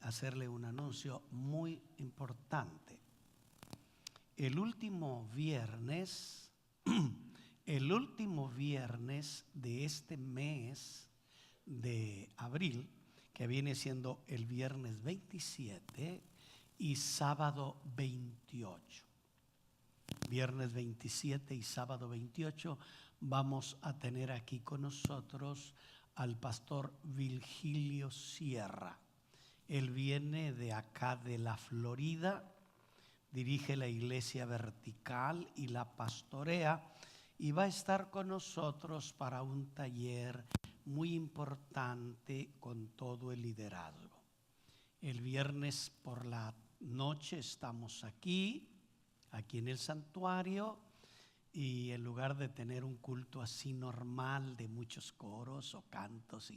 hacerle un anuncio muy importante. El último viernes de este mes de abril, que viene siendo el viernes 27 y sábado 28. Viernes 27 y sábado 28 vamos a tener aquí con nosotros al pastor Virgilio Sierra. Él viene de acá de la Florida, dirige la iglesia vertical y la pastorea y va a estar con nosotros para un taller muy importante con todo el liderazgo. El viernes por la noche estamos aquí en el santuario, y en lugar de tener un culto así normal de muchos coros o cantos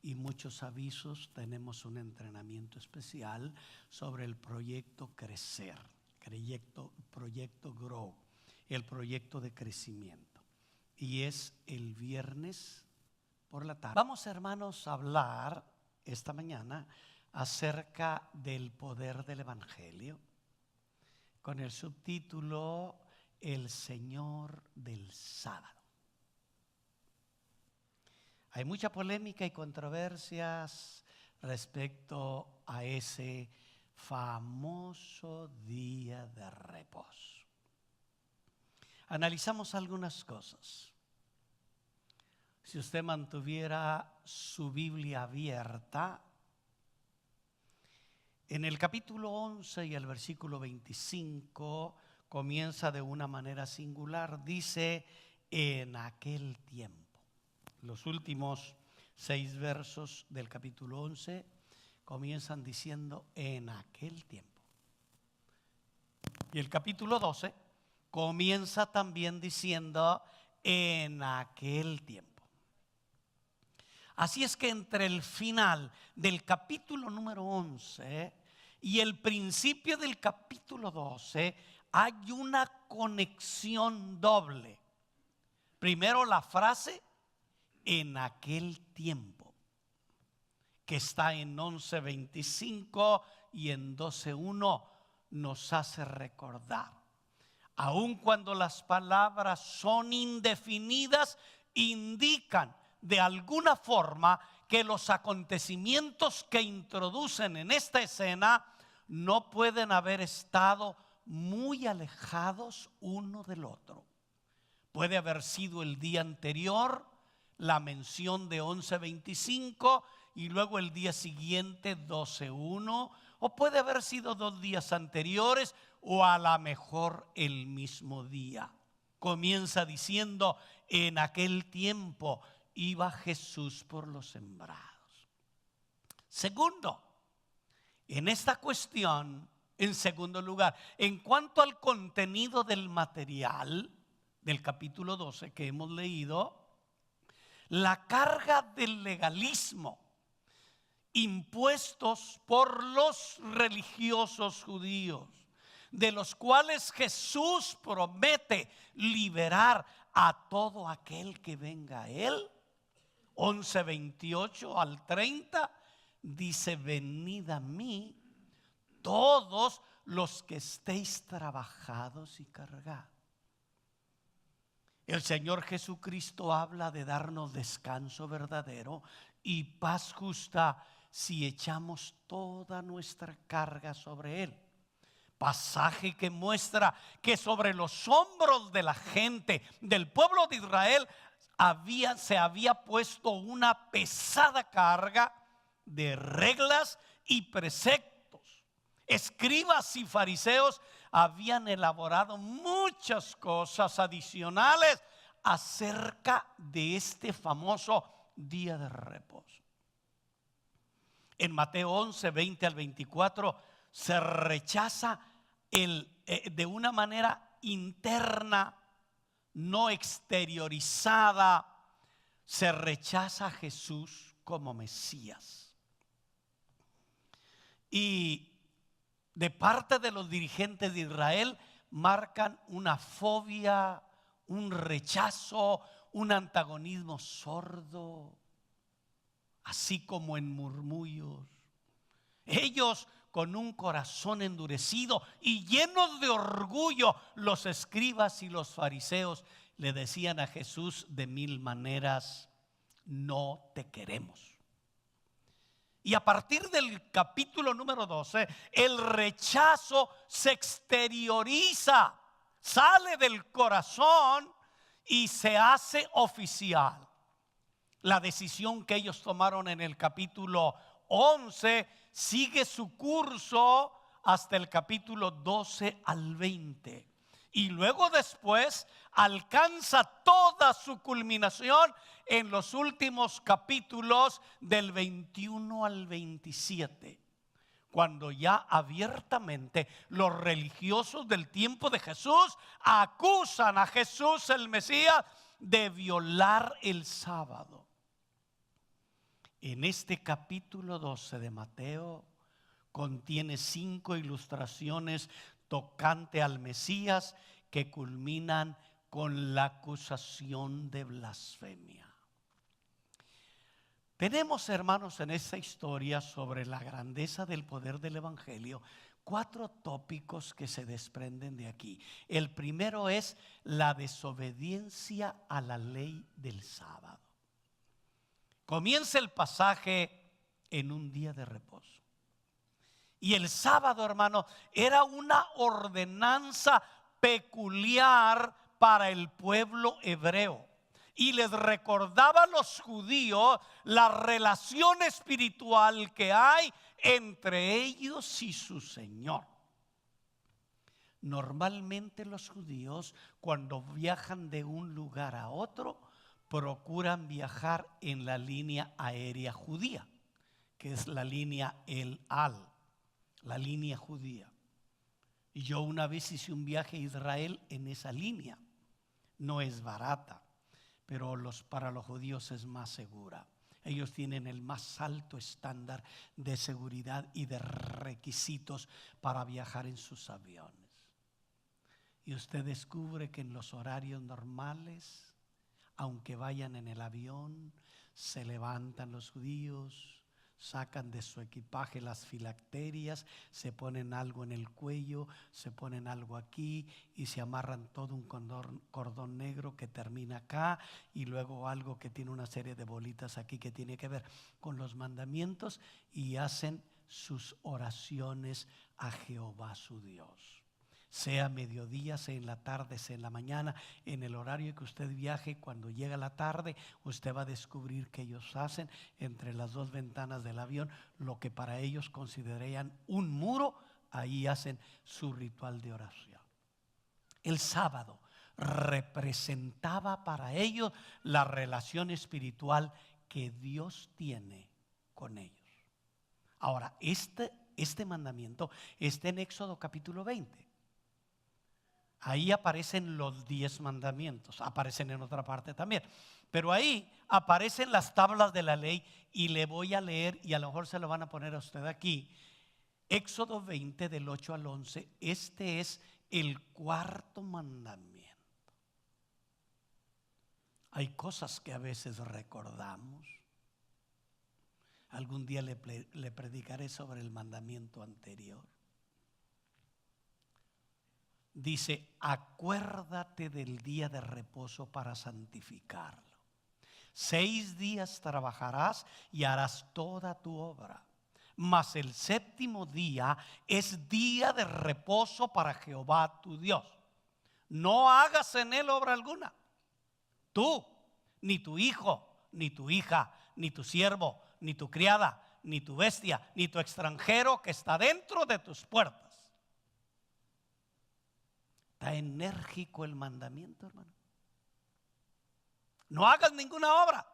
y muchos avisos, tenemos un entrenamiento especial sobre el proyecto Crecer, proyecto Grow, el proyecto de crecimiento. Y es el viernes por la tarde. Vamos, hermanos, a hablar esta mañana acerca del poder del Evangelio, con el subtítulo El Señor del sábado. Hay mucha polémica y controversias respecto a ese famoso día de reposo. Analizamos algunas cosas. Si usted mantuviera su Biblia abierta, en el capítulo 11 y el versículo 25 comienza de una manera singular. Dice, en aquel tiempo. Los últimos 6 versos del capítulo 11 comienzan diciendo, en aquel tiempo. Y el capítulo 12 comienza también diciendo, en aquel tiempo. Así es que entre el final del capítulo número 11 y el principio del capítulo 12 hay una conexión doble. Primero la frase en aquel tiempo, que está en 11:25 y en 12:1, nos hace recordar. Aun cuando las palabras son indefinidas, indican de alguna forma que los acontecimientos que introducen en esta escena no pueden haber estado muy alejados uno del otro. Puede haber sido el día anterior la mención de 11:25 y luego el día siguiente 12:1, o puede haber sido 2 días anteriores o a lo mejor el mismo día. Comienza diciendo, en aquel tiempo iba Jesús por los sembrados. Segundo, en esta cuestión, en segundo lugar, en cuanto al contenido del material del capítulo 12 que hemos leído, la carga del legalismo impuestos por los religiosos judíos, de los cuales Jesús promete liberar a todo aquel que venga a Él. 11:28 al 30 dice, venid a mí todos los que estéis trabajados y cargados. El Señor Jesucristo habla de darnos descanso verdadero y paz justa si echamos toda nuestra carga sobre Él. Pasaje que muestra que sobre los hombros de la gente del pueblo de Israel se había puesto una pesada carga de reglas y preceptos. Escribas y fariseos habían elaborado muchas cosas adicionales acerca de este famoso día de reposo. En Mateo 11:20 al 24 se rechaza de una manera interna, no exteriorizada, se rechaza a Jesús como Mesías. Y de parte de los dirigentes de Israel marcan una fobia, un rechazo, un antagonismo sordo, así como en murmullos, Ellos, con un corazón endurecido y llenos de orgullo, los escribas y los fariseos le decían a Jesús de mil maneras: no te queremos. Y a partir del capítulo número 12, el rechazo se exterioriza, sale del corazón y se hace oficial. La decisión que ellos tomaron en el capítulo 11 sigue su curso hasta el capítulo 12 al 20. Y luego después alcanza toda su culminación en los últimos capítulos del 21 al 27, cuando ya abiertamente los religiosos del tiempo de Jesús acusan a Jesús el Mesías de violar el sábado. En este capítulo 12 de Mateo contiene 5 ilustraciones tocante al Mesías que culminan con la acusación de blasfemia. Tenemos, hermanos, en esta historia sobre la grandeza del poder del Evangelio, 4 tópicos que se desprenden de aquí. El primero es la desobediencia a la ley del sábado. Comienza el pasaje en un día de reposo. Y el sábado, hermano, era una ordenanza peculiar para el pueblo hebreo. Y les recordaba a los judíos la relación espiritual que hay entre ellos y su Señor. Normalmente los judíos, cuando viajan de un lugar a otro, procuran viajar en la línea aérea judía, que es la línea El Al, la línea judía. Y yo una vez hice un viaje a Israel en esa línea. No es barata, pero para los judíos es más segura. Ellos tienen el más alto estándar de seguridad y de requisitos para viajar en sus aviones. Y usted descubre que en los horarios normales, aunque vayan en el avión, se levantan los judíos, sacan de su equipaje las filacterias, se ponen algo en el cuello, se ponen algo aquí y se amarran todo un cordón negro que termina acá, y luego algo que tiene una serie de bolitas aquí que tiene que ver con los mandamientos, y hacen sus oraciones a Jehová su Dios. Sea mediodía, sea en la tarde, sea en la mañana, en el horario que usted viaje. Cuando llega la tarde, usted va a descubrir que ellos hacen entre las 2 ventanas del avión lo que para ellos considerarían un muro. Ahí hacen su ritual de oración. El sábado representaba para ellos la relación espiritual que Dios tiene con ellos. Ahora, este mandamiento está en Éxodo capítulo 20. Ahí aparecen los 10 mandamientos, aparecen en otra parte también, pero ahí aparecen las tablas de la ley, y le voy a leer, y a lo mejor se lo van a poner a usted aquí, Éxodo 20 del 8 al 11. Este es el 4º mandamiento. Hay cosas que a veces recordamos. Algún día le predicaré sobre el mandamiento anterior. Dice: acuérdate del día de reposo para santificarlo. 6 días trabajarás y harás toda tu obra, mas el 7º día es día de reposo para Jehová tu Dios. No hagas en él obra alguna, tú, ni tu hijo, ni tu hija, ni tu siervo, ni tu criada, ni tu bestia, ni tu extranjero que está dentro de tus puertas. Está enérgico el mandamiento, hermano. No hagas ninguna obra,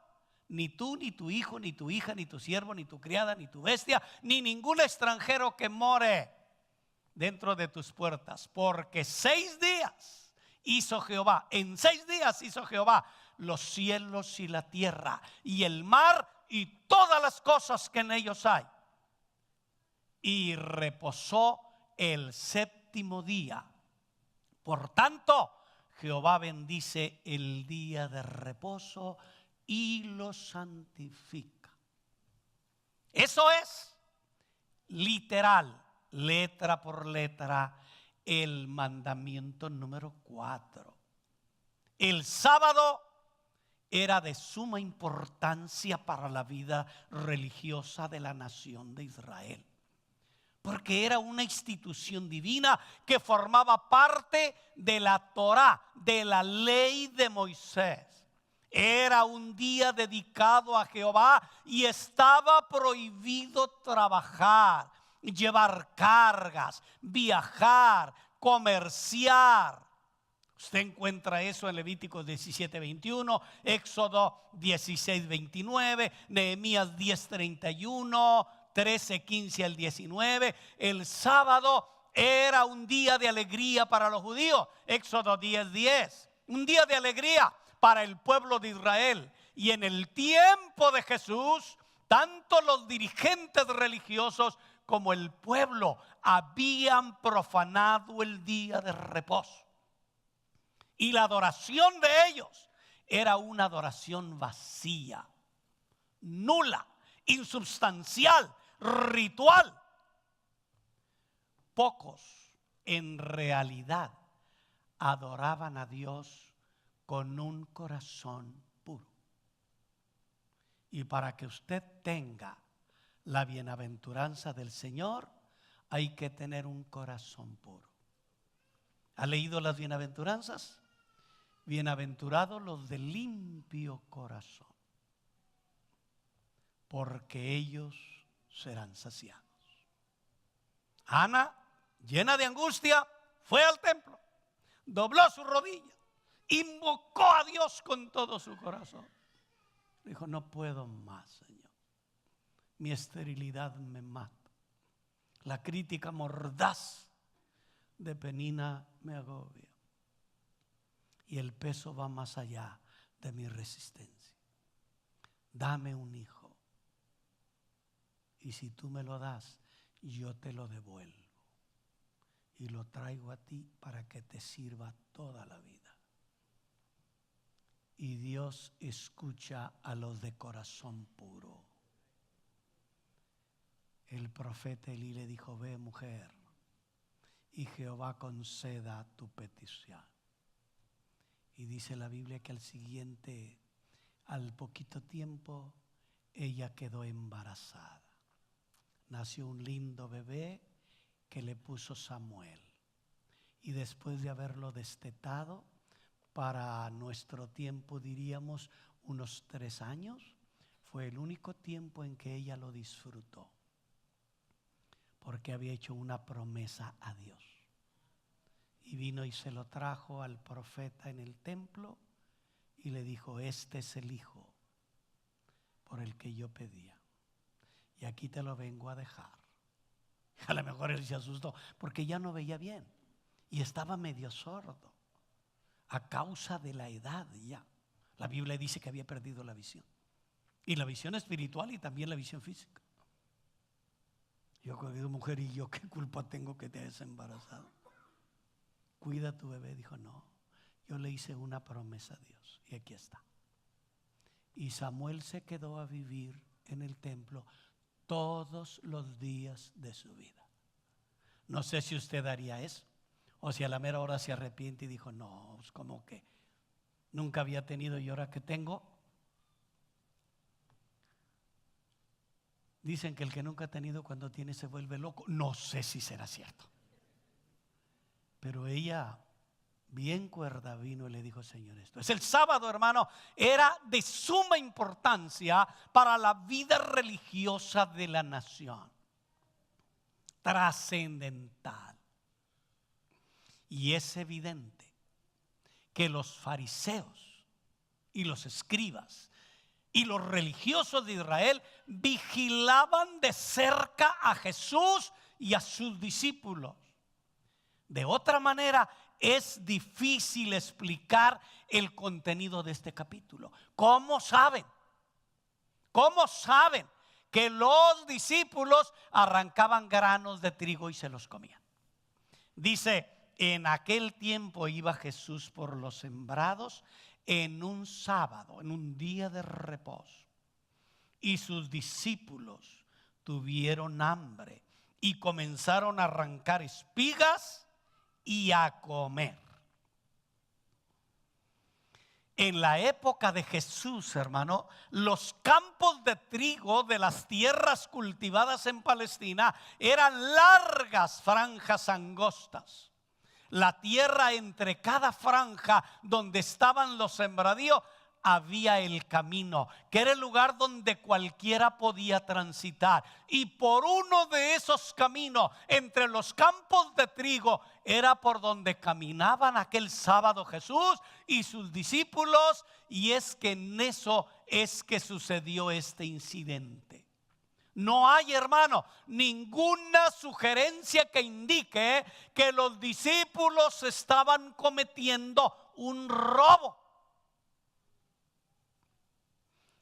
ni tú, ni tu hijo, ni tu hija, ni tu siervo, ni tu criada, ni tu bestia, ni ningún extranjero que more dentro de tus puertas. Porque 6 días hizo Jehová, en 6 días hizo Jehová los cielos y la tierra, y el mar y todas las cosas que en ellos hay. Y reposó el 7º día. Por tanto, Jehová bendice el día de reposo y lo santifica. Eso es literal, letra por letra, el mandamiento número 4. El sábado era de suma importancia para la vida religiosa de la nación de Israel, porque era una institución divina que formaba parte de la Torá, de la ley de Moisés. Era un día dedicado a Jehová y estaba prohibido trabajar, llevar cargas, viajar, comerciar. Usted encuentra eso en Levíticos 17:21, Éxodo 16:29, Nehemías 10:31, 13:15 al 19. El sábado era un día de alegría para los judíos, Éxodo 10:10, un día de alegría para el pueblo de Israel. Y en el tiempo de Jesús, tanto los dirigentes religiosos como el pueblo habían profanado el día de reposo. Y la adoración de ellos era una adoración vacía, nula, insubstancial, ritual. Pocos en realidad adoraban a Dios con un corazón puro. Y para que usted tenga la bienaventuranza del Señor, hay que tener un corazón puro. ¿Ha leído las bienaventuranzas? Bienaventurados los de limpio corazón, porque ellos serán saciados. Ana, llena de angustia, fue al templo, dobló su rodilla, invocó a Dios con todo su corazón. Dijo: no puedo más, Señor, mi esterilidad me mata, la crítica mordaz de Penina me agobia y el peso va más allá de mi resistencia. Dame un hijo, y si tú me lo das, yo te lo devuelvo y lo traigo a ti para que te sirva toda la vida. Y Dios escucha a los de corazón puro. El profeta Elí le dijo: ve, mujer, y Jehová conceda tu petición. Y dice la Biblia que al poquito tiempo, ella quedó embarazada. Nació un lindo bebé que le puso Samuel. Y después de haberlo destetado, para nuestro tiempo diríamos unos 3 años, fue el único tiempo en que ella lo disfrutó, porque había hecho una promesa a Dios. Y vino y se lo trajo al profeta en el templo y le dijo: este es el hijo por el que yo pedía, y aquí te lo vengo a dejar. A lo mejor él se asustó porque ya no veía bien y estaba medio sordo a causa de la edad ya. La Biblia dice que había perdido la visión, y la visión espiritual y también la visión física. Yo digo: mujer, ¿y yo qué culpa tengo que te hayas embarazado? Cuida a tu bebé. Dijo: no, yo le hice una promesa a Dios y aquí está. Y Samuel se quedó a vivir en el templo todos los días de su vida. No sé si usted haría eso, o si a la mera hora se arrepiente y dijo: no, es como que nunca había tenido y ahora que tengo. Dicen que el que nunca ha tenido, cuando tiene se vuelve loco. No sé si será cierto. Pero ella, bien cuerda, vino y le dijo: Señor, esto es el sábado, hermano. Era de suma importancia para la vida religiosa de la nación, trascendental. Y es evidente que los fariseos y los escribas y los religiosos de Israel vigilaban de cerca a Jesús y a sus discípulos. De otra manera, es difícil explicar el contenido de este capítulo. ¿Cómo saben? ¿Cómo saben que los discípulos arrancaban granos de trigo y se los comían? Dice: en aquel tiempo iba Jesús por los sembrados en un sábado, en un día de reposo, y sus discípulos tuvieron hambre. y comenzaron a arrancar espigas y a comer. En la época de Jesús, hermano, los campos de trigo de las tierras cultivadas en Palestina eran largas franjas angostas. La tierra entre cada franja donde estaban los sembradíos había el camino, que era el lugar donde cualquiera podía transitar. Y por uno de esos caminos, entre los campos de trigo, era por donde caminaban aquel sábado Jesús y sus discípulos. Y es que en eso es que sucedió este incidente. No hay, hermano, ninguna sugerencia que indique que los discípulos estaban cometiendo un robo.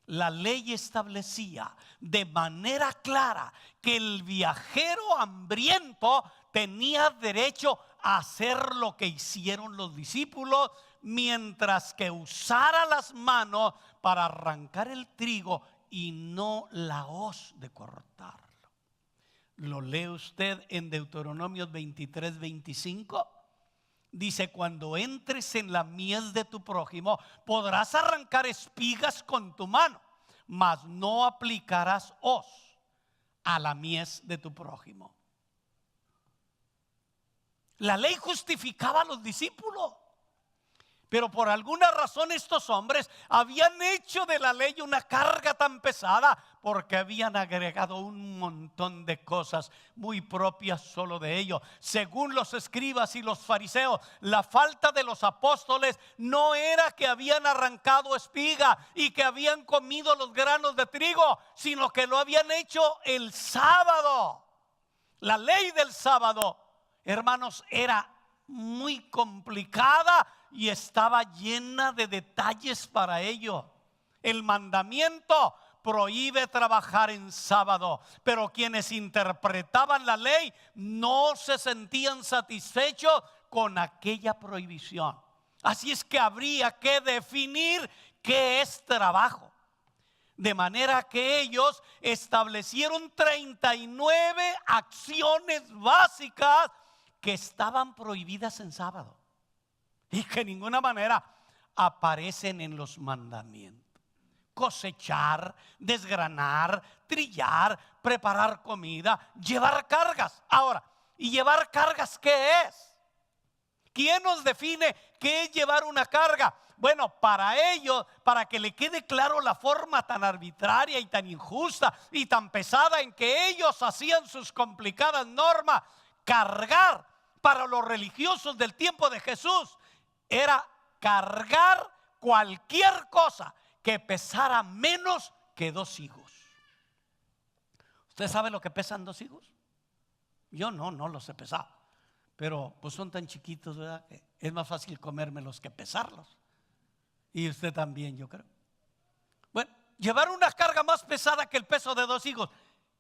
La ley establecía de manera clara que el viajero hambriento tenía derecho a hacer lo que hicieron los discípulos, mientras que usara las manos para arrancar el trigo y no la hoz de cortarlo. Lo lee usted en Deuteronomio 23, 25. Dice: cuando entres en la mies de tu prójimo, podrás arrancar espigas con tu mano, mas no aplicarás hoz a la mies de tu prójimo. La ley justificaba a los discípulos, pero por alguna razón estos hombres habían hecho de la ley una carga tan pesada, porque habían agregado un montón de cosas muy propias solo de ellos. Según los escribas y los fariseos, la falta de los apóstoles no era que habían arrancado espiga y que habían comido los granos de trigo, sino que lo habían hecho el sábado. La ley del sábado, hermanos, era muy complicada y estaba llena de detalles para ello. El mandamiento prohíbe trabajar en sábado, pero quienes interpretaban la ley no se sentían satisfechos con aquella prohibición. Así es que habría que definir qué es trabajo. De manera que ellos establecieron 39 acciones básicas que estaban prohibidas en sábado y que de ninguna manera aparecen en los mandamientos. Cosechar, desgranar, trillar, preparar comida, llevar cargas. Ahora, ¿y llevar cargas qué es? ¿Quién nos define qué es llevar una carga? Bueno, para ellos, para que le quede claro la forma tan arbitraria y tan injusta y tan pesada en que ellos hacían sus complicadas normas, cargar para los religiosos del tiempo de Jesús era cargar cualquier cosa que pesara menos que 2 higos. ¿Usted sabe lo que pesan 2 higos? Yo no los he pesado, pero pues son tan chiquitos, ¿verdad?, que es más fácil comérmelos que pesarlos. Y usted también, yo creo. Bueno, llevar una carga más pesada que el peso de 2 higos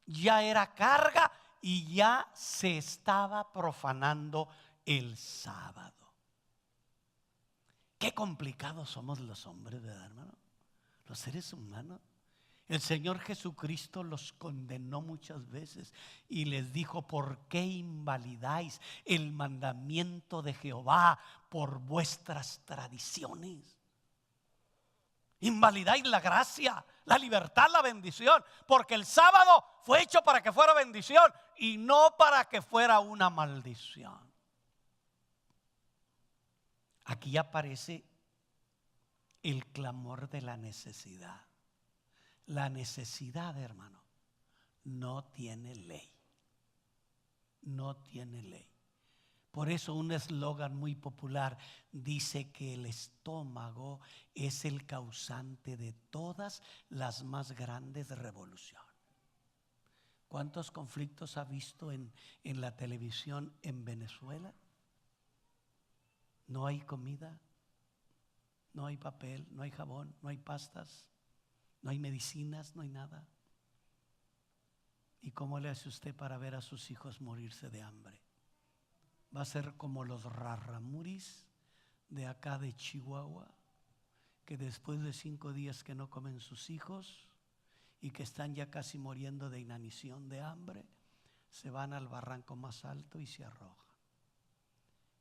ya era carga y ya se estaba profanando el sábado. Qué complicados somos los hombres, ¿verdad, hermano? Los seres humanos. El Señor Jesucristo los condenó muchas veces y les dijo: ¿por qué invalidáis el mandamiento de Jehová por vuestras tradiciones? Invalidáis la gracia, la libertad, la bendición, porque el sábado fue hecho para que fuera bendición y no para que fuera una maldición. Aquí aparece el clamor de la necesidad. La necesidad, hermano, no tiene ley. No tiene ley. Por eso un eslogan muy popular dice que el estómago es el causante de todas las más grandes revoluciones. ¿Cuántos conflictos ha visto en la televisión en Venezuela? No hay comida, no hay papel, no hay jabón, no hay pastas, no hay medicinas, no hay nada. ¿Y cómo le hace usted para ver a sus hijos morirse de hambre? Va a ser como los rarramuris de acá de Chihuahua, que después de 5 días que no comen sus hijos y que están ya casi muriendo de inanición, de hambre, se van al barranco más alto y se arrojan.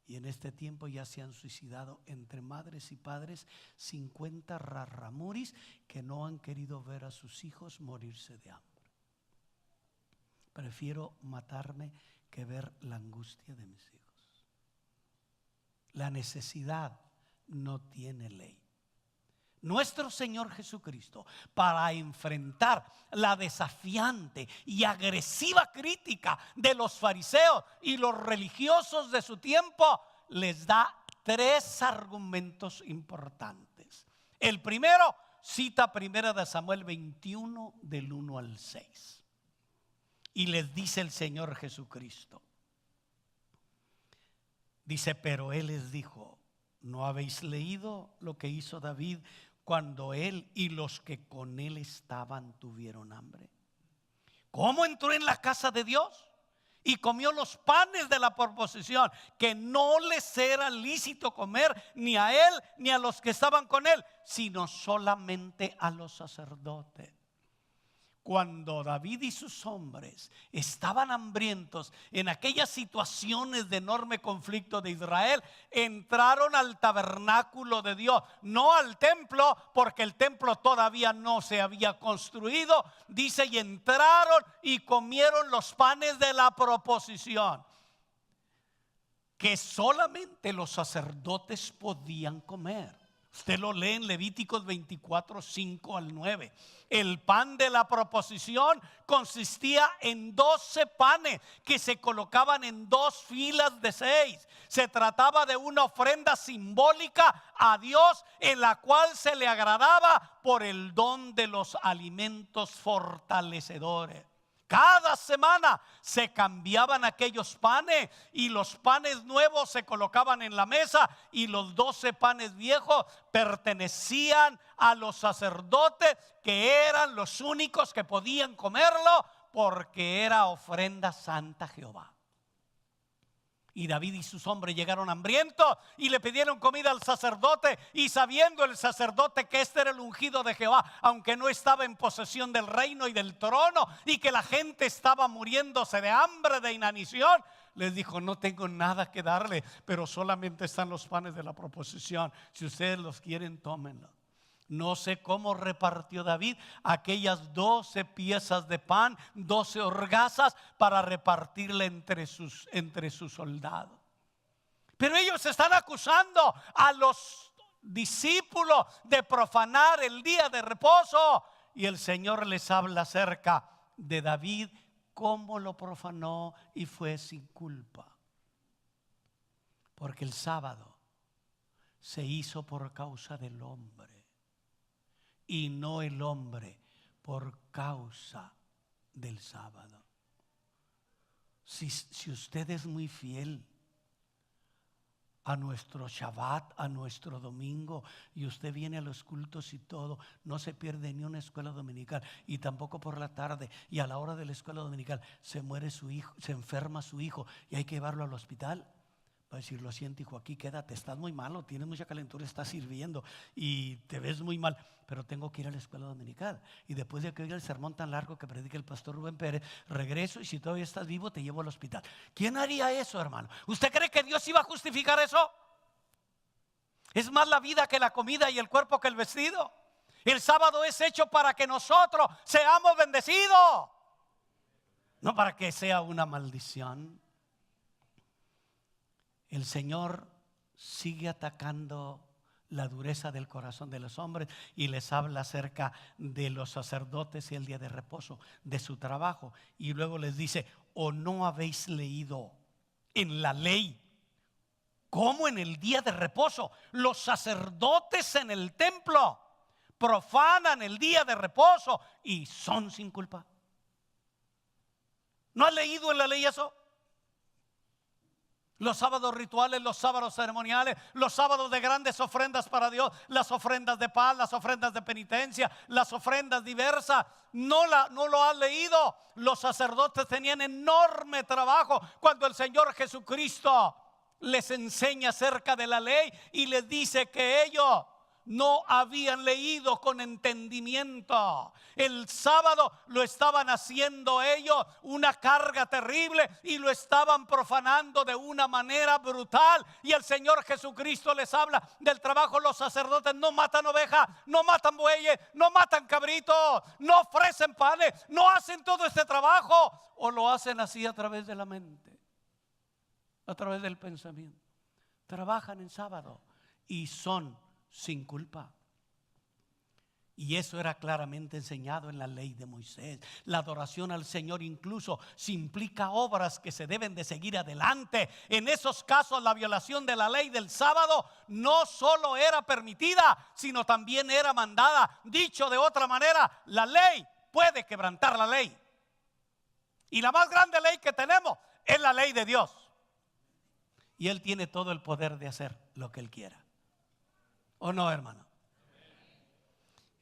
Y en este tiempo ya se han suicidado entre madres y padres 50 rarámuris que no han querido ver a sus hijos morirse de hambre. Prefiero matarme que ver la angustia de mis hijos. La necesidad no tiene ley. Nuestro Señor Jesucristo, para enfrentar la desafiante y agresiva crítica de los fariseos y los religiosos de su tiempo, les da 3 argumentos importantes. El primero cita 1 Samuel 21 del 1 al 6. Y les dice el Señor Jesucristo, dice: pero Él les dijo: ¿no habéis leído lo que hizo David cuando él y los que con él estaban tuvieron hambre? ¿Cómo entró en la casa de Dios y comió los panes de la proposición, que no les era lícito comer ni a él ni a los que estaban con él, sino solamente a los sacerdotes? Cuando David y sus hombres estaban hambrientos en aquellas situaciones de enorme conflicto de Israel, entraron al tabernáculo de Dios, no al templo, porque el templo todavía no se había construido. Dice: y entraron y comieron los panes de la proposición, que solamente los sacerdotes podían comer. Usted lo lee en Levíticos 24, 5 al 9. El pan de la proposición consistía en 12 panes que se colocaban en 2 filas de 6. Se trataba de una ofrenda simbólica a Dios, en la cual se le agradaba por el don de los alimentos fortalecedores. Cada semana se cambiaban aquellos panes y los panes nuevos se colocaban en la mesa, y los 12 panes viejos pertenecían a los sacerdotes, que eran los únicos que podían comerlo, porque era ofrenda santa a Jehová. Y David y sus hombres llegaron hambrientos y le pidieron comida al sacerdote, y sabiendo el sacerdote que este era el ungido de Jehová, aunque no estaba en posesión del reino y del trono, y que la gente estaba muriéndose de hambre, de inanición, les dijo: no tengo nada que darle, pero solamente están los panes de la proposición. Si ustedes los quieren, tómenlos. No sé cómo repartió David aquellas 12 piezas de pan, 12 horgazas, para repartirle entre sus soldados. Pero ellos están acusando a los discípulos de profanar el día de reposo. Y el Señor les habla acerca de David, cómo lo profanó y fue sin culpa. Porque el sábado se hizo por causa del hombre, y no el hombre por causa del sábado. Si usted es muy fiel a nuestro Shabbat, a nuestro domingo, y usted viene a los cultos y todo, no se pierde ni una escuela dominical, y tampoco por la tarde, y a la hora de la escuela dominical se muere su hijo, se enferma su hijo y hay que llevarlo al hospital. Va a decir: lo siento, hijo, aquí quédate, estás muy malo, tienes mucha calentura, estás sirviendo y te ves muy mal, pero tengo que ir a la escuela dominical. Y después de que oiga el sermón tan largo que predica el pastor Rubén Pérez, regreso, y si todavía estás vivo te llevo al hospital. ¿Quién haría eso, hermano? ¿Usted cree que Dios iba a justificar eso? Es más la vida que la comida y el cuerpo que el vestido. El sábado es hecho para que nosotros seamos bendecidos, no para que sea una maldición. El Señor sigue atacando la dureza del corazón de los hombres y les habla acerca de los sacerdotes y el día de reposo, de su trabajo. Y luego les dice: ¿o no habéis leído en la ley cómo en el día de reposo los sacerdotes en el templo profanan el día de reposo y son sin culpa? ¿No has leído en la ley eso? Los sábados rituales, los sábados ceremoniales, los sábados de grandes ofrendas para Dios, las ofrendas de paz, las ofrendas de penitencia, las ofrendas diversas. No lo has leído. Los sacerdotes tenían enorme trabajo cuando el Señor Jesucristo les enseña acerca de la ley y les dice que ellos no habían leído con entendimiento. El sábado lo estaban haciendo ellos una carga terrible y lo estaban profanando de una manera brutal. Y el Señor Jesucristo les habla del trabajo. Los sacerdotes no matan ovejas, no matan bueyes, no matan cabritos, no ofrecen panes, no hacen todo este trabajo, o lo hacen así a través de la mente, a través del pensamiento. Trabajan en sábado y son sin culpa. Y eso era claramente enseñado en la ley de Moisés. La adoración al Señor incluso si implica obras que se deben de seguir adelante. En esos casos la violación de la ley del sábado no solo era permitida, sino también era mandada. Dicho de otra manera, la ley puede quebrantar la ley. Y la más grande ley que tenemos es la ley de Dios. Y Él tiene todo el poder de hacer lo que Él quiera. ¿O no, hermano?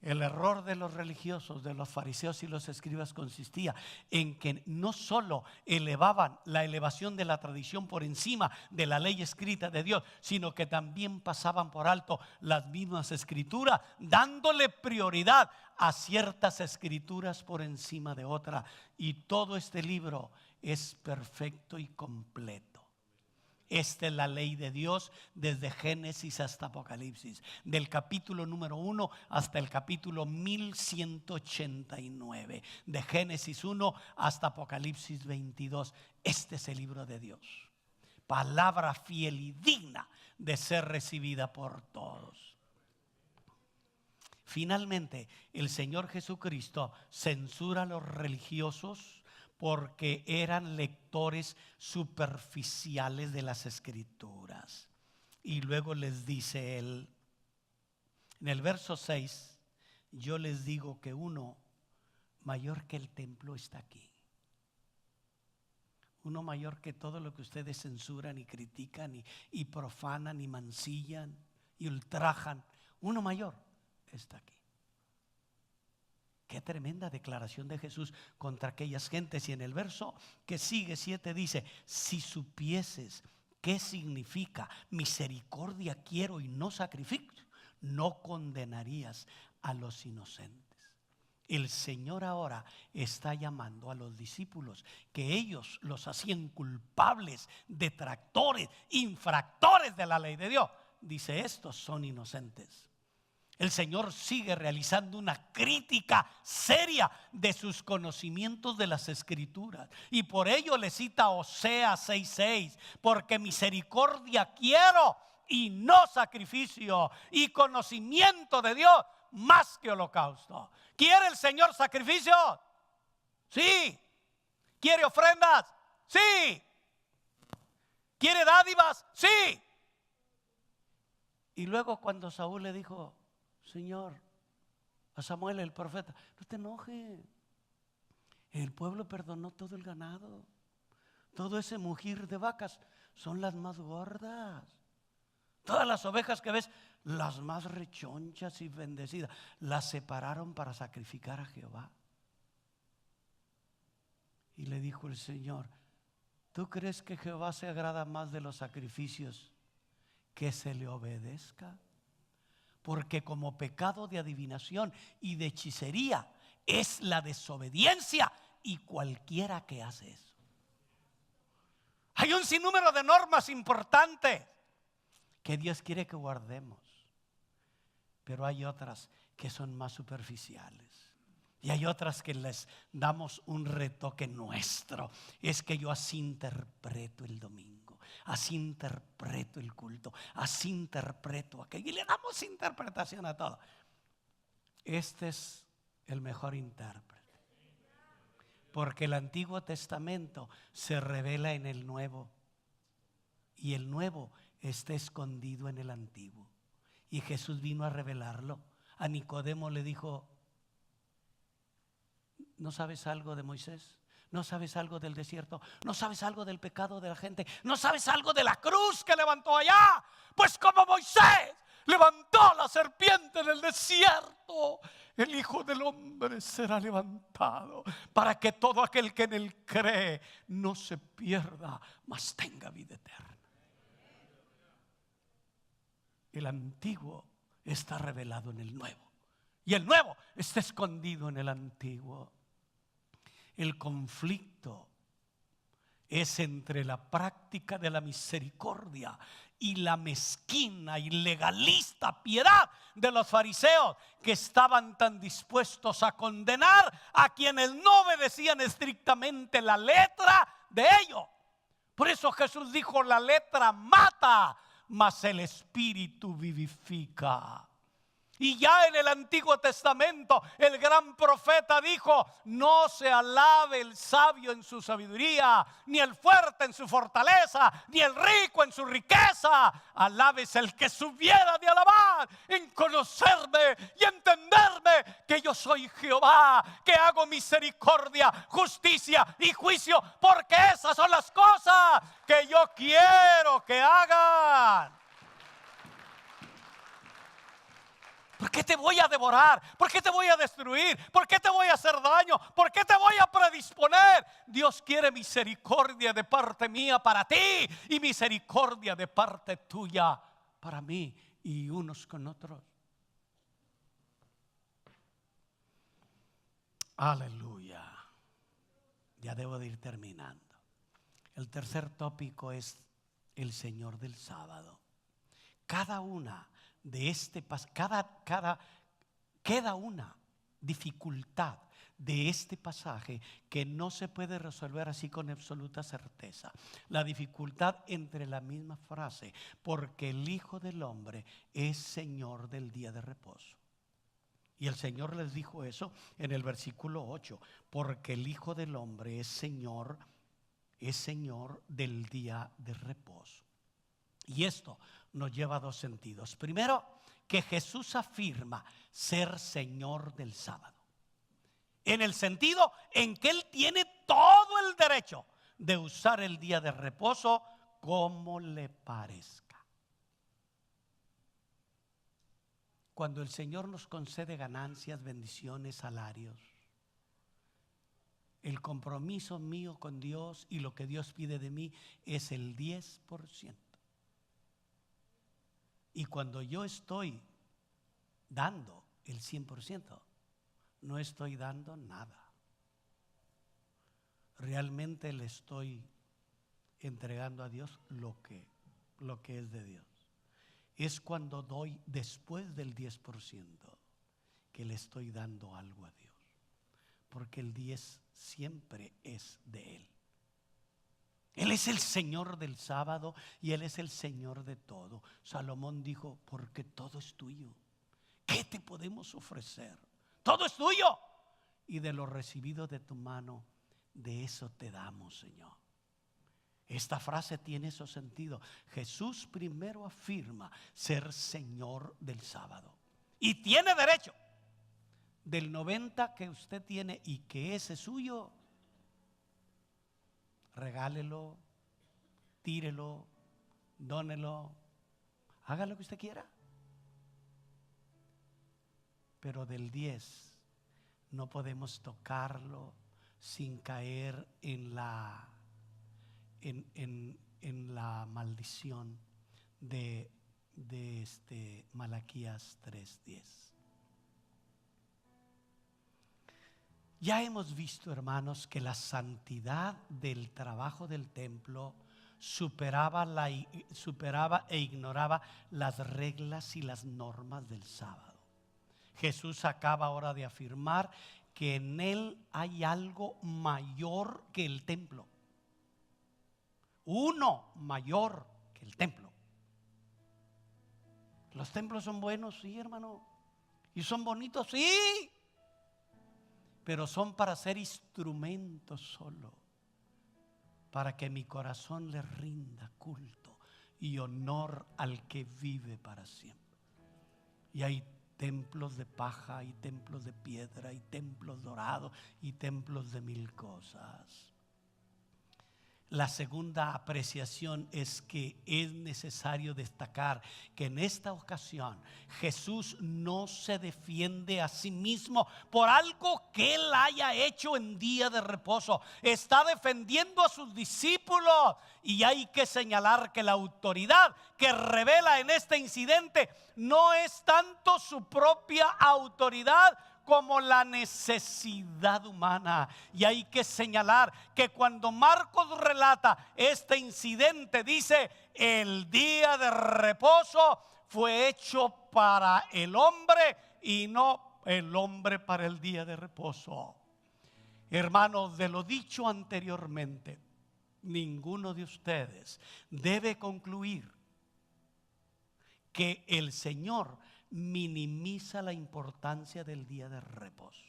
El error de los religiosos, de los fariseos y los escribas consistía en que no solo elevaban la elevación de la tradición por encima de la ley escrita de Dios, sino que también pasaban por alto las mismas escrituras, dándole prioridad a ciertas escrituras por encima de otras. Y todo este libro es perfecto y completo. Esta es la ley de Dios desde Génesis hasta Apocalipsis, del capítulo número 1 hasta el capítulo 1189, de Génesis 1 hasta Apocalipsis 22. Este es el libro de Dios, palabra fiel y digna de ser recibida por todos. Finalmente, el Señor Jesucristo censura a los religiosos porque eran lectores superficiales de las escrituras. Y luego les dice Él, en el verso 6, yo les digo que uno mayor que el templo está aquí. Uno mayor que todo lo que ustedes censuran y critican y profanan y mancillan y ultrajan. Uno mayor está aquí. Qué tremenda declaración de Jesús contra aquellas gentes. Y en el verso que sigue 7 dice: si supieses qué significa misericordia quiero y no sacrificio, no condenarías a los inocentes. El Señor ahora está llamando a los discípulos que ellos los hacían culpables, detractores, infractores de la ley de Dios. Dice: estos son inocentes. El Señor sigue realizando una crítica seria de sus conocimientos de las Escrituras. Y por ello le cita Oseas 6:6. Porque misericordia quiero y no sacrificio, y conocimiento de Dios más que holocausto. ¿Quiere el Señor sacrificio? Sí. ¿Quiere ofrendas? Sí. ¿Quiere dádivas? Sí. Y luego cuando Saúl le dijo: Señor, a Samuel el profeta, no te enojes. El pueblo perdonó todo el ganado. Todo ese mugir de vacas son las más gordas. Todas las ovejas que ves, las más rechonchas y bendecidas, las separaron para sacrificar a Jehová. Y le dijo el Señor: ¿tú crees que Jehová se agrada más de los sacrificios que se le obedezca? Porque como pecado de adivinación y de hechicería es la desobediencia, y cualquiera que hace eso. Hay un sinnúmero de normas importantes que Dios quiere que guardemos, pero hay otras que son más superficiales. Y hay otras que les damos un retoque nuestro. Es que yo así interpreto el domingo, así interpreto el culto, así interpreto aquello. Y le damos interpretación a todo. Este es el mejor intérprete. Porque el Antiguo Testamento se revela en el Nuevo. Y el Nuevo está escondido en el Antiguo. Y Jesús vino a revelarlo. A Nicodemo le dijo: ¿no sabes algo de Moisés? ¿No sabes algo del desierto? ¿No sabes algo del pecado de la gente? ¿No sabes algo de la cruz que levantó allá? Pues como Moisés levantó la serpiente en el desierto, el Hijo del Hombre será levantado, para que todo aquel que en él cree no se pierda, mas tenga vida eterna. El Antiguo está revelado en el nuevo. Y el nuevo está escondido en el antiguo. El conflicto es entre la práctica de la misericordia y la mezquina y legalista piedad de los fariseos, que estaban tan dispuestos a condenar a quienes no obedecían estrictamente la letra de ellos. Por eso Jesús dijo: la letra mata, mas el espíritu vivifica. Y ya en el Antiguo Testamento el gran profeta dijo: no se alabe el sabio en su sabiduría, ni el fuerte en su fortaleza, ni el rico en su riqueza. Alabes el que subiera de alabar en conocerme y entenderme, que yo soy Jehová, que hago misericordia, justicia y juicio, porque esas son las cosas que yo quiero que hagan. ¿Por qué te voy a devorar? ¿Por qué te voy a destruir? ¿Por qué te voy a hacer daño? ¿Por qué te voy a predisponer? Dios quiere misericordia de parte mía para ti y misericordia de parte tuya para mí, y unos con otros. Aleluya. Ya debo de ir terminando. El tercer tópico es el Señor del sábado. Cada una de queda una dificultad de este pasaje que no se puede resolver así con absoluta certeza. La dificultad entre la misma frase: porque el Hijo del Hombre es Señor del día de reposo. Y el Señor les dijo eso en el versículo 8: porque el Hijo del Hombre es Señor del día de reposo. Y esto nos lleva a dos sentidos. Primero, que Jesús afirma ser Señor del sábado, en el sentido en que Él tiene todo el derecho de usar el día de reposo como le parezca. Cuando el Señor nos concede ganancias, bendiciones, salarios, el compromiso mío con Dios y lo que Dios pide de mí es el 10%. Y cuando yo estoy dando el 100%, no estoy dando nada. Realmente le estoy entregando a Dios lo que es de Dios. Es cuando doy después del 10% que le estoy dando algo a Dios, porque el 10 siempre es de Él. Él es el Señor del sábado y Él es el Señor de todo. Salomón dijo: porque todo es tuyo, ¿qué te podemos ofrecer? Todo es tuyo, y de lo recibido de tu mano, de eso te damos, Señor. Esta frase tiene ese sentido. Jesús primero afirma ser Señor del sábado y tiene derecho del 90 que usted tiene y que ese es suyo. Regálelo, tírelo, dónelo, haga lo que usted quiera. Pero del 10 no podemos tocarlo sin caer en la maldición de Malaquías 3:10. Ya hemos visto, hermanos, que la santidad del trabajo del templo superaba e ignoraba las reglas y las normas del sábado. Jesús acaba ahora de afirmar que en Él hay algo mayor que el templo. Uno mayor que el templo. Los templos son buenos, sí, hermano. Y son bonitos, sí. Pero son para ser instrumentos solo, para que mi corazón le rinda culto y honor al que vive para siempre. Y hay templos de paja, y templos de piedra, y templos dorados, y templos de mil cosas. La segunda apreciación es que es necesario destacar que en esta ocasión Jesús no se defiende a sí mismo por algo que él haya hecho en día de reposo. Está defendiendo a sus discípulos, y hay que señalar que la autoridad que revela en este incidente no es tanto su propia autoridad como la necesidad humana. Y hay que señalar que cuando Marcos relata este incidente, dice: el día de reposo fue hecho para el hombre y no el hombre para el día de reposo. Hermanos, de lo dicho anteriormente, ninguno de ustedes debe concluir que el Señor minimiza la importancia del día de reposo.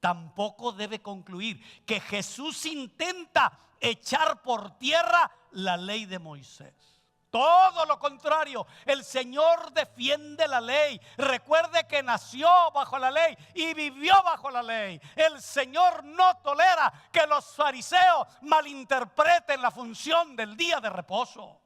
Tampoco debe concluir que Jesús intenta echar por tierra la ley de Moisés. Todo lo contrario, el Señor defiende la ley. Recuerde que nació bajo la ley y vivió bajo la ley. El Señor no tolera que los fariseos malinterpreten la función del día de reposo.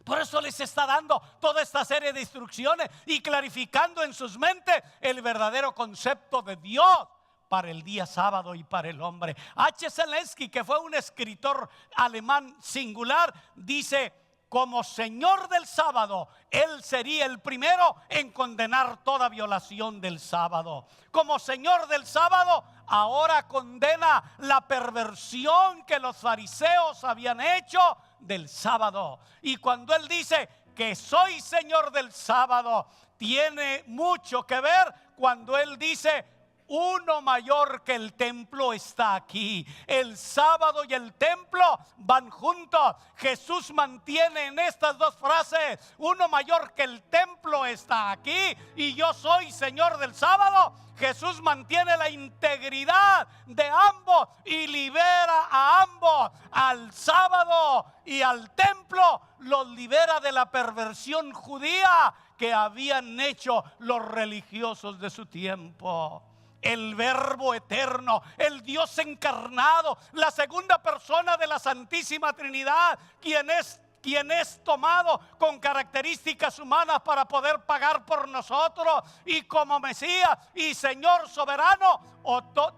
Por eso les está dando toda esta serie de instrucciones y clarificando en sus mentes el verdadero concepto de Dios para el día sábado y para el hombre. H. Zelensky, que fue un escritor alemán singular, dice: como Señor del sábado, Él sería el primero en condenar toda violación del sábado. Como Señor del sábado, ahora condena la perversión que los fariseos habían hecho del sábado. Y cuando Él dice que soy Señor del sábado, tiene mucho que ver cuando Él dice: uno mayor que el templo está aquí. El sábado y el templo van juntos. Jesús mantiene en estas dos frases: uno mayor que el templo está aquí y yo soy Señor del sábado. Jesús mantiene la integridad de ambos y libera a ambos. Al sábado y al templo los libera de la perversión judía que habían hecho los religiosos de su tiempo. El Verbo eterno, el Dios encarnado, la segunda persona de la Santísima Trinidad, quien es tomado con características humanas para poder pagar por nosotros, y como Mesías y Señor soberano,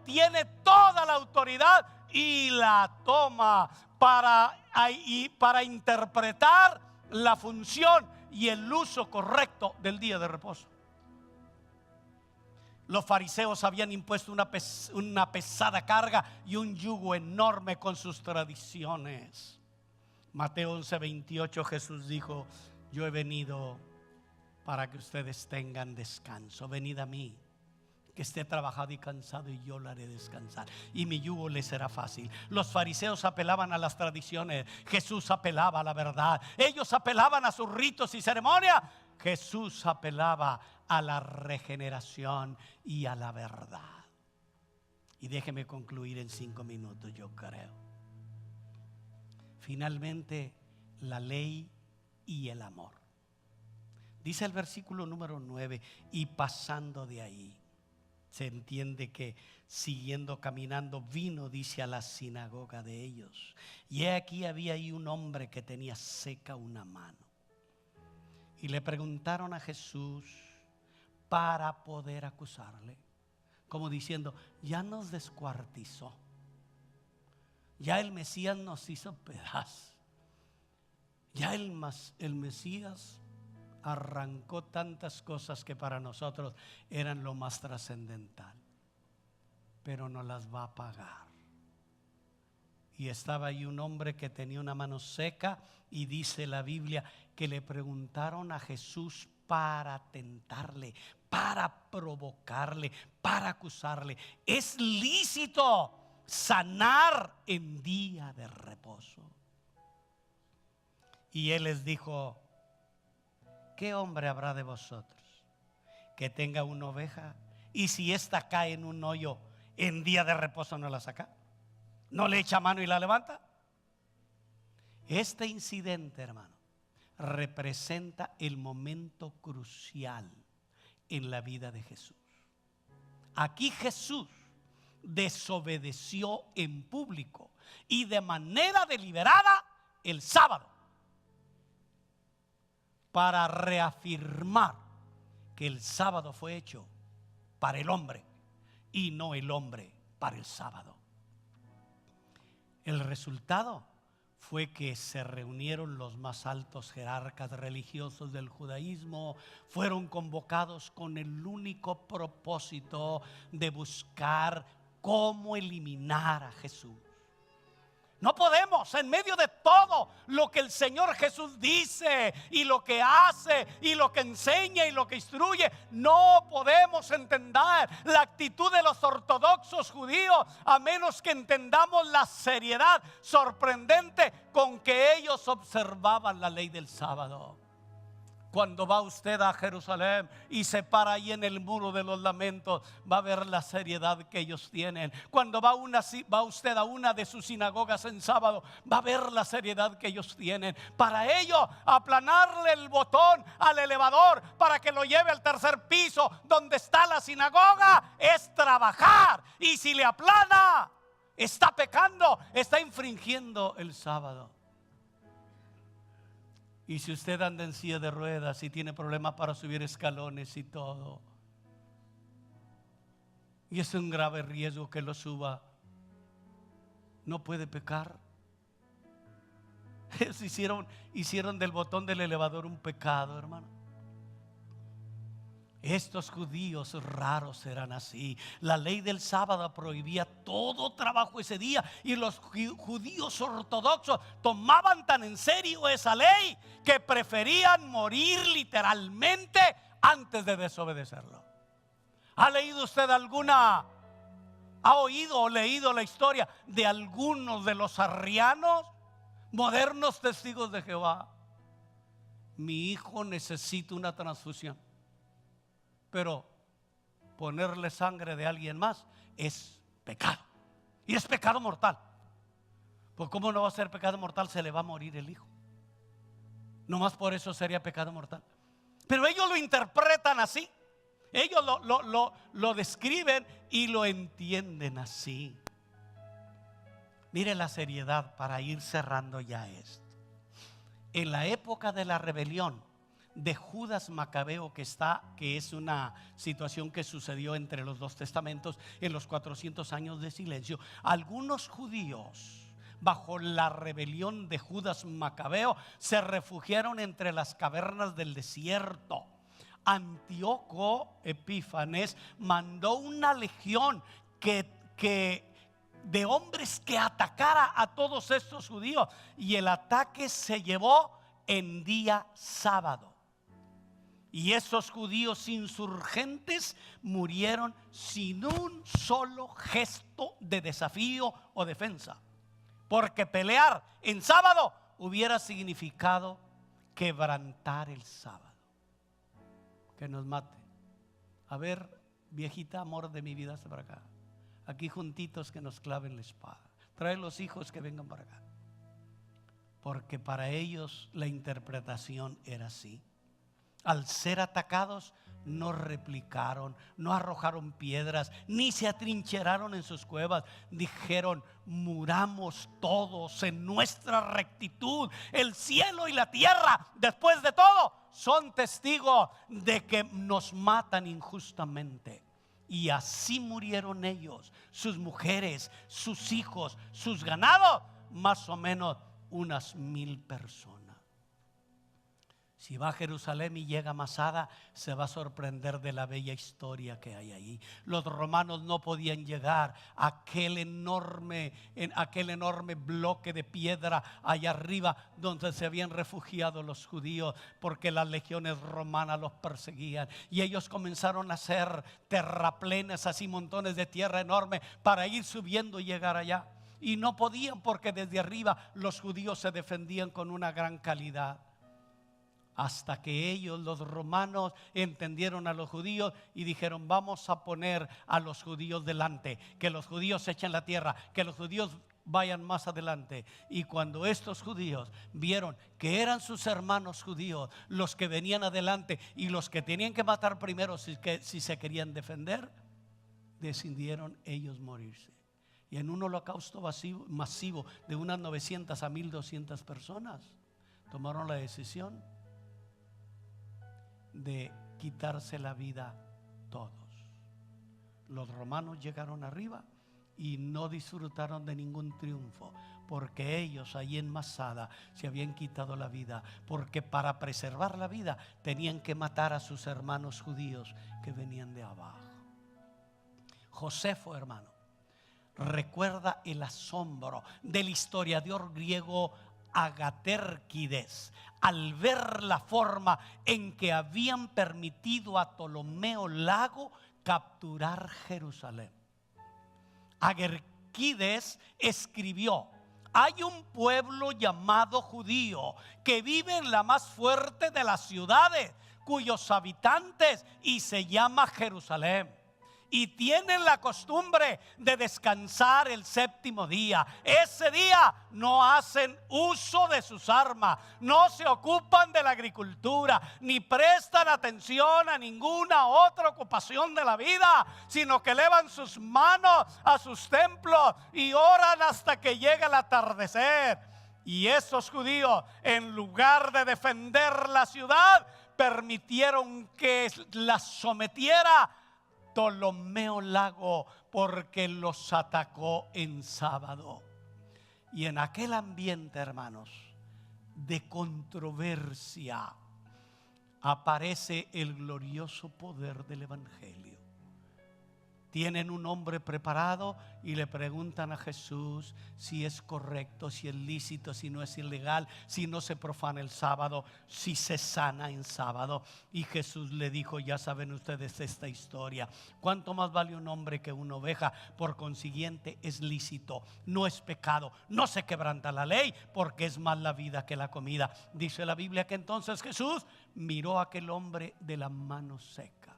tiene toda la autoridad y la toma para interpretar la función y el uso correcto del día de reposo. Los fariseos habían impuesto una pesada carga y un yugo enorme con sus tradiciones. Mateo 11:28, Jesús dijo: yo he venido para que ustedes tengan descanso. Venid a mí, que esté trabajado y cansado, y yo lo haré descansar, y mi yugo les será fácil. Los fariseos apelaban a las tradiciones, Jesús apelaba a la verdad. Ellos apelaban a sus ritos y ceremonias, Jesús apelaba a la regeneración y a la verdad. Y déjeme concluir en 5 minutos, yo creo. Finalmente, la ley y el amor. Dice el versículo número 9: y pasando de ahí, se entiende que siguiendo caminando vino, dice, a la sinagoga de ellos. Y he aquí había ahí un hombre que tenía seca una mano. Y le preguntaron a Jesús para poder acusarle, como diciendo: ya nos descuartizó, ya el Mesías nos hizo pedazos, ya el Mesías arrancó tantas cosas que para nosotros eran lo más trascendental, pero no las va a pagar. Y estaba ahí un hombre que tenía una mano seca, y dice la Biblia que le preguntaron a Jesús para tentarle, para provocarle, para acusarle: ¿es lícito sanar en día de reposo? Y él les dijo: ¿qué hombre habrá de vosotros que tenga una oveja, y si ésta cae en un hoyo, en día de reposo no la saca? ¿No le echa mano y la levanta? Este incidente, hermano, representa el momento crucial en la vida de Jesús. Aquí Jesús desobedeció en público y de manera deliberada el sábado, para reafirmar que el sábado fue hecho para el hombre y no el hombre para el sábado. El resultado fue que se reunieron los más altos jerarcas religiosos del judaísmo, fueron convocados con el único propósito de buscar cómo eliminar a Jesús. No podemos, en medio de todo lo que el Señor Jesús dice y lo que hace y lo que enseña y lo que instruye, no podemos entender la actitud de los ortodoxos judíos a menos que entendamos la seriedad sorprendente con que ellos observaban la ley del sábado. Cuando va usted a Jerusalén y se para ahí en el muro de los lamentos, va a ver la seriedad que ellos tienen. Cuando va usted a una de sus sinagogas en sábado, va a ver la seriedad que ellos tienen. Para ello, aplanarle el botón al elevador para que lo lleve al tercer piso donde está la sinagoga es trabajar. Y si le aplana, está pecando, está infringiendo el sábado. Y si usted anda en silla de ruedas y tiene problemas para subir escalones y todo, y es un grave riesgo que lo suba, no puede pecar. Ellos hicieron del botón del elevador un pecado, hermano. Estos judíos raros eran así. La ley del sábado prohibía todo trabajo ese día, y los judíos ortodoxos tomaban tan en serio esa ley que preferían morir literalmente antes de desobedecerlo. ¿Ha leído usted ha oído o leído la historia de algunos de los arrianos, modernos testigos de Jehová? Mi hijo necesita una transfusión. Pero ponerle sangre de alguien más es pecado. Y es pecado mortal. Pues ¿cómo no va a ser pecado mortal? Se le va a morir el hijo. Nomás por eso sería pecado mortal. Pero ellos lo interpretan así. Ellos lo describen y lo entienden así. Mire la seriedad para ir cerrando ya esto. En la época de la rebelión de Judas Macabeo, que es una situación que sucedió entre los dos testamentos en los 400 años de silencio, algunos judíos bajo la rebelión de Judas Macabeo se refugiaron entre las cavernas del desierto. Antíoco Epífanes mandó una legión de hombres que atacara a todos estos judíos, y el ataque se llevó en día sábado. Y esos judíos insurgentes murieron sin un solo gesto de desafío o defensa, porque pelear en sábado hubiera significado quebrantar el sábado. Que nos mate. A ver, viejita, amor de mi vida, hasta para acá. Aquí juntitos, que nos claven la espada. Trae los hijos que vengan para acá. Porque para ellos la interpretación era así. Al ser atacados, no replicaron, no arrojaron piedras, ni se atrincheraron en sus cuevas. Dijeron: muramos todos en nuestra rectitud. El cielo y la tierra, después de todo, son testigos de que nos matan injustamente. Y así murieron ellos, sus mujeres, sus hijos, sus ganados, más o menos unas 1000 personas. Si va a Jerusalén y llega a Masada, se va a sorprender de la bella historia que hay ahí. Los romanos no podían llegar a aquel enorme bloque de piedra allá arriba donde se habían refugiado los judíos, porque las legiones romanas los perseguían. Y ellos comenzaron a hacer terraplenes, así montones de tierra enorme, para ir subiendo y llegar allá. Y no podían, porque desde arriba los judíos se defendían con una gran calidad. Hasta que ellos, los romanos, entendieron a los judíos y dijeron: vamos a poner a los judíos delante, que los judíos echen la tierra, que los judíos vayan más adelante. Y cuando estos judíos vieron que eran sus hermanos judíos los que venían adelante y los que tenían que matar primero si se querían defender, decidieron ellos morirse. y en un holocausto masivo de unas 900 a 1200 personas, tomaron la decisión de quitarse la vida todos. Los romanos llegaron arriba y no disfrutaron de ningún triunfo, porque ellos allí en Masada se habían quitado la vida, porque para preservar la vida tenían que matar a sus hermanos judíos que venían de abajo. Josefo, hermano, recuerda el asombro del historiador griego Agatérquides al ver la forma en que habían permitido a Ptolomeo Lago capturar Jerusalén. Agatérquides escribió: hay un pueblo llamado judío que vive en la más fuerte de las ciudades, cuyos habitantes y se llama Jerusalén. Y tienen la costumbre de descansar el séptimo día. Ese día no hacen uso de sus armas, no se ocupan de la agricultura, ni prestan atención a ninguna otra ocupación de la vida, sino que elevan sus manos a sus templos y oran hasta que llega el atardecer. Y esos judíos, en lugar de defender la ciudad, permitieron que la sometiera Ptolomeo Lago, porque los atacó en sábado. Y en aquel ambiente, hermanos, de controversia, aparece el glorioso poder del evangelio. Tienen un hombre preparado y le preguntan a Jesús si es correcto, si es lícito, si no es ilegal, si no se profana el sábado, si se sana en sábado. Y Jesús le dijo: ya saben ustedes esta historia. ¿Cuánto más vale un hombre que una oveja? Por consiguiente es lícito, no es pecado, no se quebranta la ley, porque es más la vida que la comida. Dice la Biblia que entonces Jesús miró a aquel hombre de la mano seca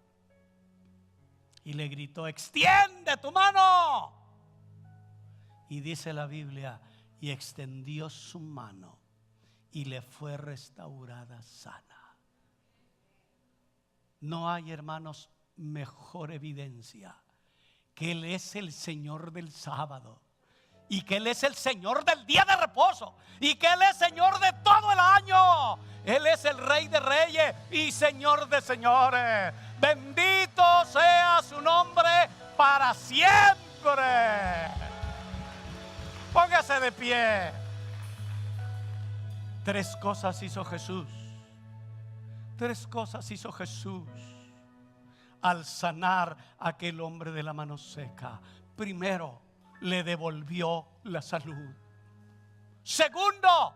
y le gritó: extiende tu mano. Y dice la Biblia, y extendió su mano y le fue restaurada sana. No hay, hermanos, mejor evidencia que Él es el Señor del sábado, y que Él es el Señor del día de reposo, y que Él es Señor de todo el año. Él es el Rey de reyes y Señor de señores. Bendito sea su nombre para siempre. Póngase de pie. 3 cosas hizo Jesús. 3 cosas hizo Jesús al sanar a aquel hombre de la mano seca. Primero, le devolvió la salud. Segundo,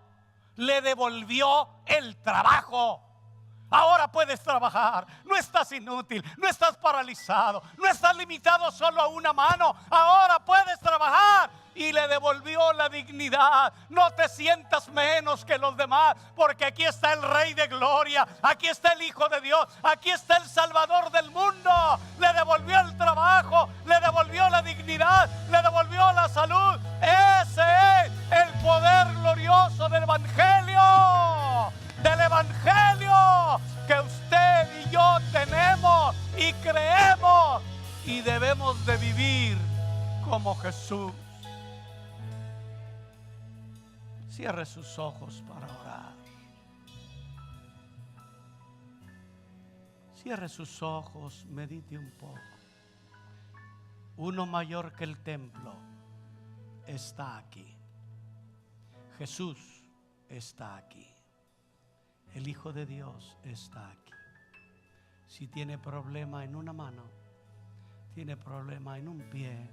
le devolvió el trabajo. Ahora puedes trabajar, no estás inútil, no estás paralizado, no estás limitado solo a una mano. Ahora puedes trabajar. Y le devolvió la dignidad. No te sientas menos que los demás, porque aquí está el Rey de gloria, aquí está el Hijo de Dios, aquí está el Salvador del mundo. Le devolvió el trabajo, le devolvió la dignidad, le devolvió la salud. Ese es el poder glorioso del Evangelio. Del Evangelio que usted y yo tenemos y creemos, y debemos de vivir como Jesús. Cierre sus ojos para orar. Cierre sus ojos, medite un poco. Uno mayor que el templo está aquí. Jesús está aquí. El Hijo de Dios está aquí. Si tiene problema en una mano, tiene problema en un pie,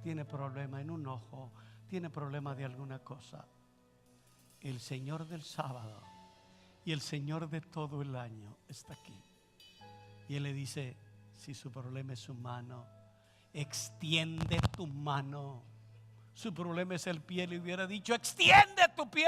tiene problema en un ojo, tiene problema de alguna cosa, el Señor del sábado y el Señor de todo el año está aquí. Y Él le dice: si su problema es su mano, extiende tu mano. Su problema es el pie, le hubiera dicho: extiende tu pie.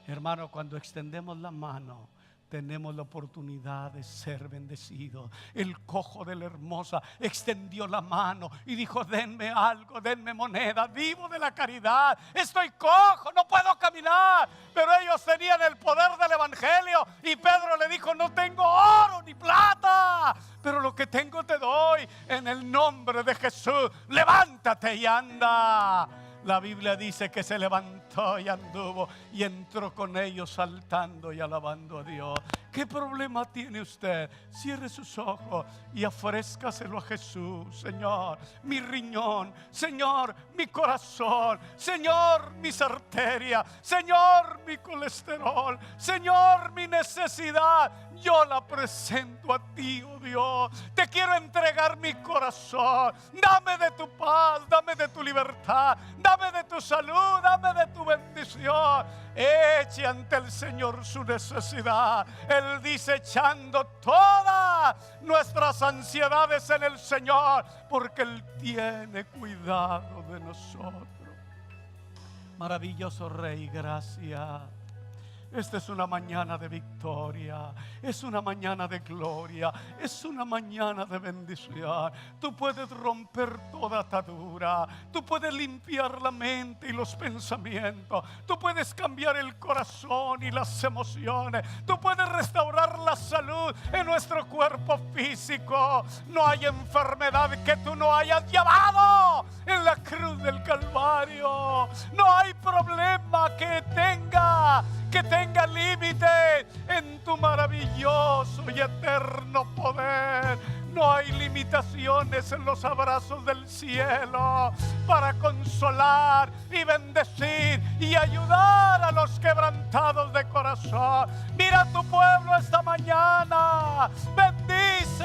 Hermano, cuando extendemos la mano, tenemos la oportunidad de ser bendecidos. El cojo de la hermosa extendió la mano y dijo: denme algo, denme moneda, vivo de la caridad, estoy cojo, no puedo caminar. Pero ellos tenían el poder del evangelio y Pedro le dijo: no tengo oro ni plata, pero lo que tengo te doy. En el nombre de Jesús, levántate y anda. La Biblia dice que se levantó y anduvo y entró con ellos saltando y alabando a Dios. ¿Qué problema tiene usted? Cierre sus ojos y ofrézcaselo a Jesús. Señor, mi riñón, Señor, mi corazón, Señor, mis arterias, Señor, mi colesterol, Señor, mi necesidad, yo la presento a ti, oh Dios. Te quiero entregar mi corazón. Dame de tu paz, dame de tu libertad, dame de tu salud, dame de tu bendición. Eche ante el Señor su necesidad. Él dice: echando todas nuestras ansiedades en el Señor, porque Él tiene cuidado de nosotros. Maravilloso Rey, gracias. Esta es una mañana de victoria, es una mañana de gloria, es una mañana de bendición. Tú puedes romper toda atadura, tú puedes limpiar la mente y los pensamientos, tú puedes cambiar el corazón y las emociones, tú puedes restaurar la salud en nuestro cuerpo físico. No hay enfermedad que tú no hayas llevado en la cruz del Calvario. No hay problema que tenga límite en tu maravilloso y eterno poder. No hay limitaciones en los abrazos del cielo para consolar y bendecir y ayudar a los quebrantados de corazón. Mira a tu pueblo esta mañana, bendícelo,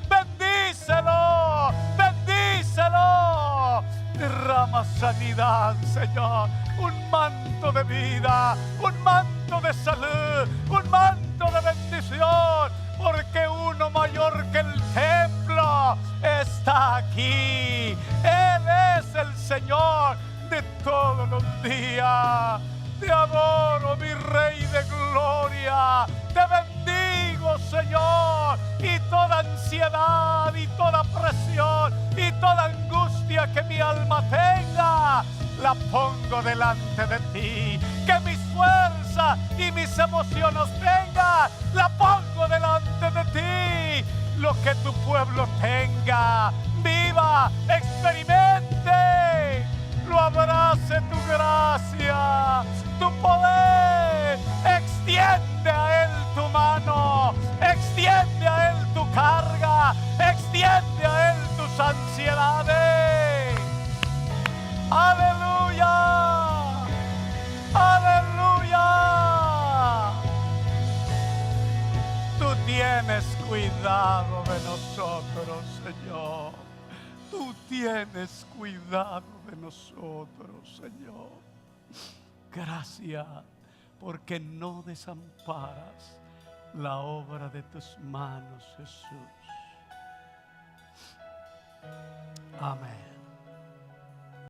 bendícelo, bendícelo. Derrama sanidad, Señor, un manto de vida, un manto de salud, un manto de bendición, porque uno mayor que el templo está aquí. Él es el Señor de todos los días. Te adoro, mi Rey de gloria. Te bendigo, Señor. Y toda ansiedad, y toda presión, y toda angustia que mi alma tenga, la pongo delante de ti. Que mis fuerzas y mis emociones tenga, la pongo delante de ti. Lo que tu pueblo tenga, viva, experimente, lo abrace tu gracia, tu poder. Extiende a Él tu mano, extiende a Él tu carga, extiende a Él tus ansiedades. Aleluya, aleluya. Tú tienes cuidado de nosotros, Señor. Tú tienes cuidado de nosotros, Señor. Gracias, porque no desamparas la obra de tus manos, Jesús. Amén.